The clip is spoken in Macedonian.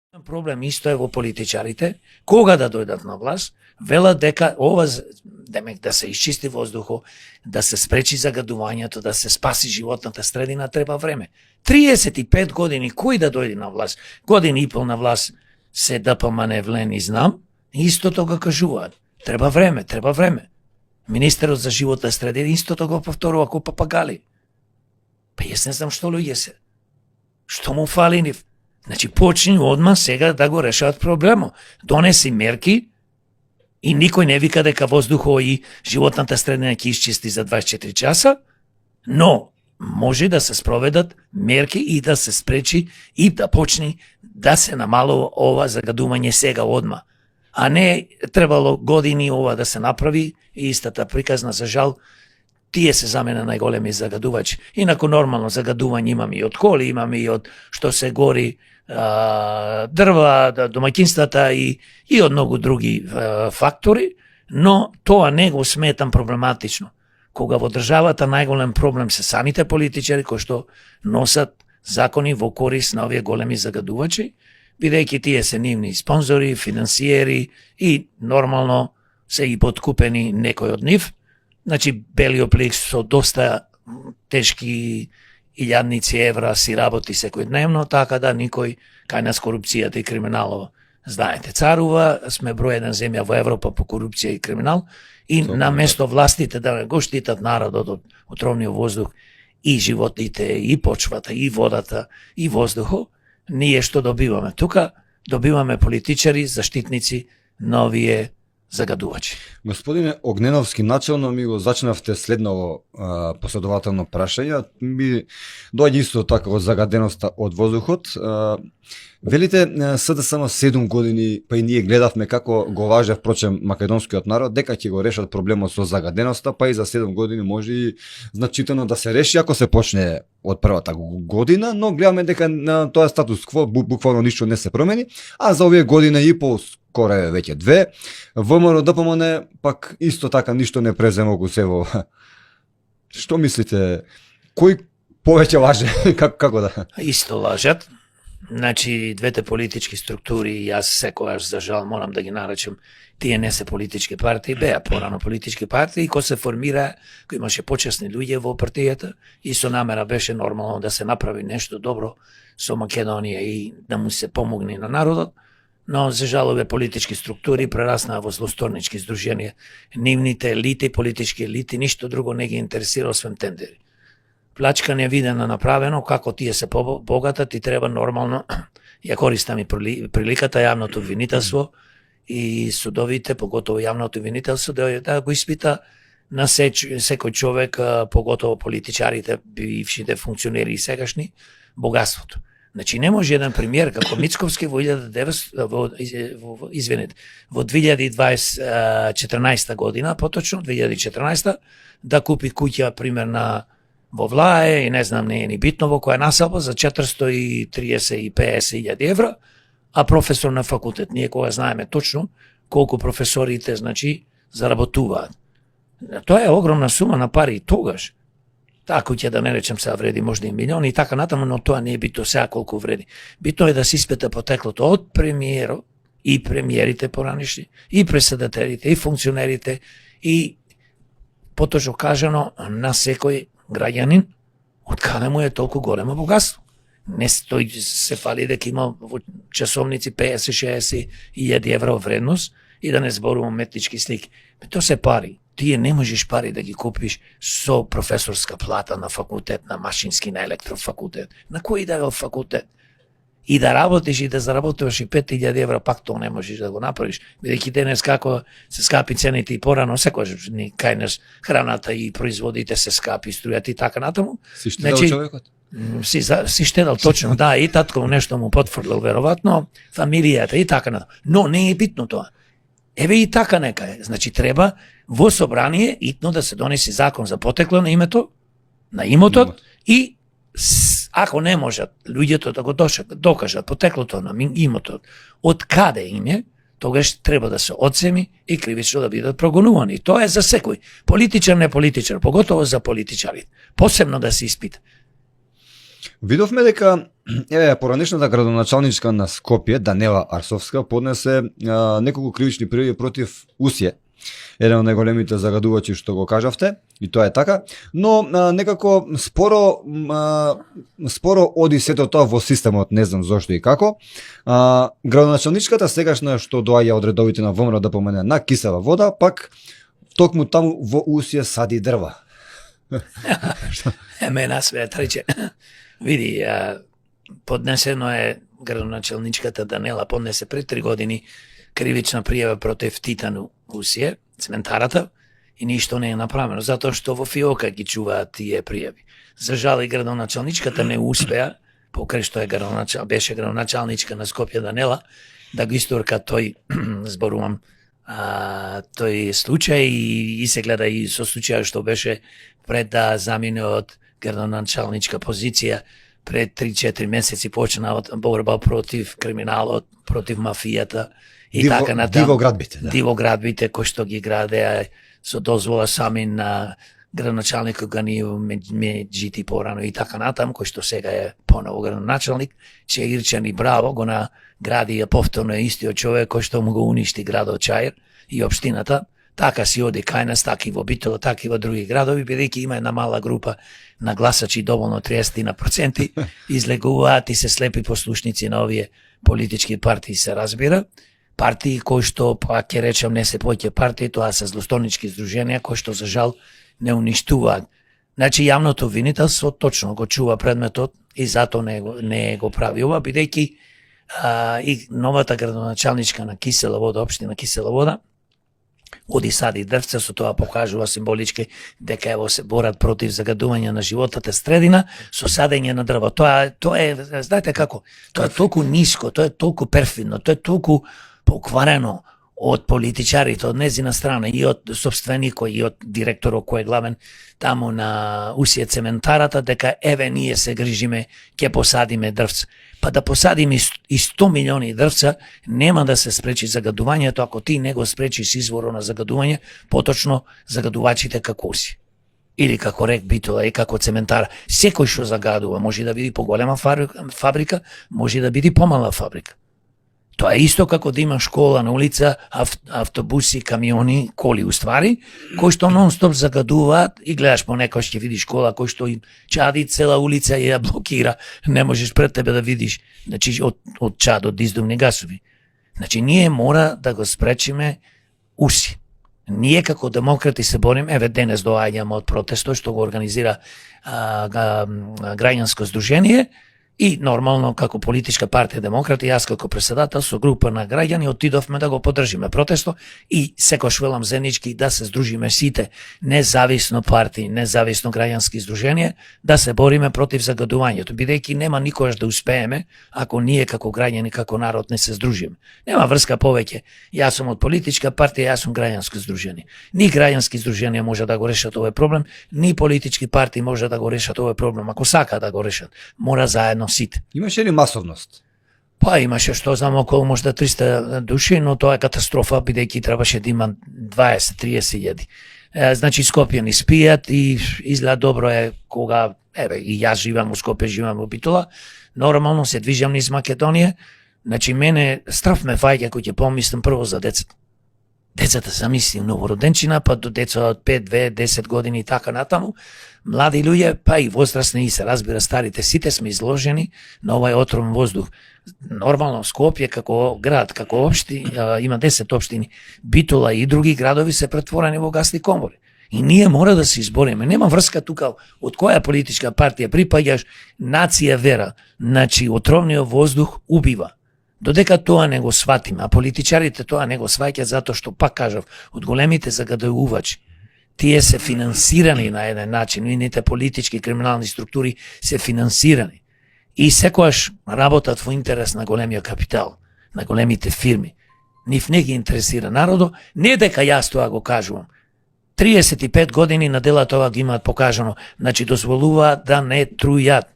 Проблем исто е во политичарите, кога да дојдат на власт, велат дека ова демек да се изчисти воздухот, да се спречи загадувањето, да се спаси животната средина, треба време. 35 години кој да дојде на власт, година и пол на власт се ДПМН влен и знам, истото го кажуваат. Треба време, треба време. Министерот за животна средина истото го повторува како папагали. Па јас не знам што луѓе се. Што му фали нив? Значи, почни одма сега да го решават проблемот. Донеси мерки и никој не вика дека воздухот и животната средина ќе исчисти за 24 часа, но може да се спроведат мерки и да се спречи и да почне да се намалува ова загадување сега одма. А не требало години ова да се направи и истата приказна, за жал, тие се за мене најголеми загадувачи. Инаку нормално загадување имаме и од коли, имаме и од што се гори дрва, домаќинствата и од многу други фактори, но тоа не го сметам проблематично. Кога во државата најголем проблем се самите политичари кои што носат закони во корис на овие големи загадувачи, бидејќи тие се нивни спонзори, финансиери и нормално се и подкупени некој од нив. Значи, Белиопликс со доста тешки илјадници евра си работи секојдневно, така да никој кај нас корупцијата и криминалот, знаете, царува, сме број 1 земја во Европа по корупција и криминал, и наместо властите да го штитат народот од отровниот воздух и животните, и почвата, и водата, и воздухот, ние што добиваме? Тука добиваме политичари, заштитници на овие загадувачи. Господине Огненовски, начално ми го зачнавте следново последователно прашање. Ми доаѓа исто така од загаденоста од воздухот. Велите СДСМ 7 години, па и ние гледавме како го важа впрочем македонскиот народ, дека ќе го решат проблемот со загаденоста, па и за 7 години може и значително да се реши ако се почне од првата година, но гледаме дека на тоа статус кво буквално ништо не се промени, а за овие година и пол, скоро е веќе 2, ВМРО ДПМН пак исто така ништо не презема го се во. Што мислите, кој повеќе лаже, како да? Исто лажат. Значи, двете политички структури, јас секогаш за жал морам да ги наречам, тие не се политички партии, беа порано политички партии, кој се формира, кој имаше почесни луѓе во партијата и со намера беше нормално да се направи нешто добро со Македонија и да му се помогне на народот, но за жал овие политички структури прераснаа во злосторнички здруженија. Нивните елити, политички елити, ништо друго не ги интересира освен тендери. Плачка невидена направено, како тие се побогатат и треба нормално, ја користам и приликата, јавното обвинителство и судовите, поготово јавното обвинителство, да го испита на секој човек, поготово политичарите, бившите функционери и сегашни, богатството. Значи, не може еден премиер како Мицковски во 2014 година, поточно 2014, да купи куќа, пример, во Влае и не знам, не е ни битно во која насаба за 430 и 50.000 евра, а професор на факултет. Ние кога знаеме точно колку професорите, значи, заработуваат. Тоа е огромна сума на пари тогаш. Таа куќа, да не речем сега, вреди можда и милиони и така натаму, но тоа не е битно сега колку вреди. Битно е да се испита потеклото од премиерот и премиерите поранишни, и председателите, и функционерите, и поточно кажано на секој граѓанин, од каде му е толку големо богатство. Не стои се фали дека има во часовници 50-60 илјади евро вредност и да не зборувам уметнички слики. Тоа се пари. Тие не можеш пари да ги купиш со професорска плата на факултет, на машински, на електрофакултет. На кој да е факултет? И да работиш и да заработуваш и 5.000 евра, пак тоа не можеш да го направиш. Бидејќи денес како се скапи цените и порано, секојаш ни кај нас храната и производите се скапи, струјат и така натаму. Си штедал човекот? Си штедал, точно, да, и татко нешто му потврдил, веројатно, фамилијата и така натаму. Но не е битно тоа. Еве и така нека е. Значи треба во собрание итно да се донеси закон за потекло на името, на имотот и ако не можат луѓето да го докажат потеклото на имотот, од каде им е, тогаш треба да се одземи и кривично да бидат прогонувани. Тоа е за секој. Политичар, не политичар, поготово за политичарите. Посебно да се испита. Видовме дека поранешната градоначалничка на Скопје, Данела Арсовска, поднесе неколку кривични пријави против Усје, еден од најголемите загадувачи што го кажавте, и тоа е така, но некако споро оди сето тоа во системот, не знам зошто и како. Градоначалничката сегашна што доаѓа од редовите на ВМРО да помене на кисела вода, пак токму таму во Усје сади дрва. Мена све трече. Види, поднесено е градоначалничката Данела поднесе пред 3 години кривична пријава против Титану Усје, цементарата, и ништо не е направено, затоа што во фиока ги чуваат тие пријави. За жал и градоначалничката не успеа, покрај што беше градоначалничка на Скопје Данела, да го истурка тој, зборувам, тој случај и се гледа и со случајот што беше пред да замине од градоначалничка позиција, пред 3-4 месеци почна од борба против криминалот, против мафијата и така натаму. Дивоградбите, да. Дивоградбите кои што ги градеа со дозвола сами на градоначалникот Ганију Меджити порано и така натаму, кој што сега е поново градоначалник, Чаирчан и Браво го награди повторно истиот човек кој што му го уништи градот Чаир и општината. Така си оди кај нас, така и во Битола, така и во други градови, бидејќи има една мала група на гласачи, доволно 30%, излегуваат и се слепи послушници на овие политички партии, се разбира. Партии кои што, па ќе речем, не се поќе партии, тоа се злостонички здруженија кои што за жал не уништуваат. Значи јавното обвинителство точно го чува предметот и затоа не го прави ова, бидејќи и новата градоначалничка на Кисела вода, општина Кисела вода, оди сади дрвца, со тоа покажува символички дека ево се борат против загадување на животната средина со садење на дрво. Тоа е, знаете како, тоа е толку ниско, тоа е толку перфидно, тоа е толку покварено од политичарите, од незина страна и од собственикот и од директорот кој е главен таму на Усје цементарата, дека еве ние се грижиме, ќе посадиме дрвца. Па да посадиме и 100 милиони дрвца, нема да се спречи загадувањето ако ти не го спречиш изворот на загадување, поточно загадувачите како Усје. Или како рек Битола и како цементара. Секој што загадува може да биде поголема фабрика, може да биде помала фабрика. Тоа е исто како да има школа на улица, автобуси, камиони, коли уствари, кои што нон-стоп загадуваат и гледаш понекој ќе видиш школа кој што им чади цела улица и ја блокира, не можеш пред тебе да видиш, значи од чад, од издувни гасови. Значи ние мора да го спречиме Усје. Ние како демократи се борим, еве денес доаѓаме од протестот што го организира граѓанско здружение. И нормално како политичка партија демократи, јас како председател со група на граѓани отидовме да го поддржиме протестот и секој велам заеднички да се здружиме сите, независно партии, независно граѓански здруженија, да се бориме против загадувањето, бидејќи нема никогаш да успееме ако ние како граѓани, како народ не се здружиме. Нема врска повеќе. Јас сум од политичка партија, јас сум граѓанско здружение. Ни граѓански здруженија може да го решат овој проблем, ни политички партии може да го решат овој проблем. Ако сака да го решат, мора заедно сите. Имаше ли масовност? Па имаше, што знам, околу можда 300 души, но тоа е катастрофа, бидејќи требаше да има 20-30 илјади. Значи Скопје ни спијат и изгледа добро е кога, еве, и јас живам во Скопје, живам во Битола, нормално се движам низ Македонија, значи мене страв ме фаќа кој ќе помислам прво за децата. Децата замислим новороденчина, па до деца од 5, 2, 10 години и така натаму, млади луѓе, па и возрастни и се разбира старите, сите сме изложени на овај отровен воздух. Нормално Скопје како град, како има 10 општини, Битола и други градови се претворени во гасни комори. И ние мора да се избориме. Нема врска тука од која политичка партија припаѓаш, нација, вера. Значи, отровниот воздух убива. Додека тоа не го сватиме, а политичарите тоа не го сваќаат затоа што, пак кажав, од големите загадувачи, тие се финансирани на еден начин, ините политички криминални структури се финансирани. И секојаш работат во интерес на големиот капитал, на големите фирми. Нив не ги интересира народо, не дека јас тоа го кажувам. 35 години на дела тоа ги имаат покажано, значи дозволуваат да не трујат.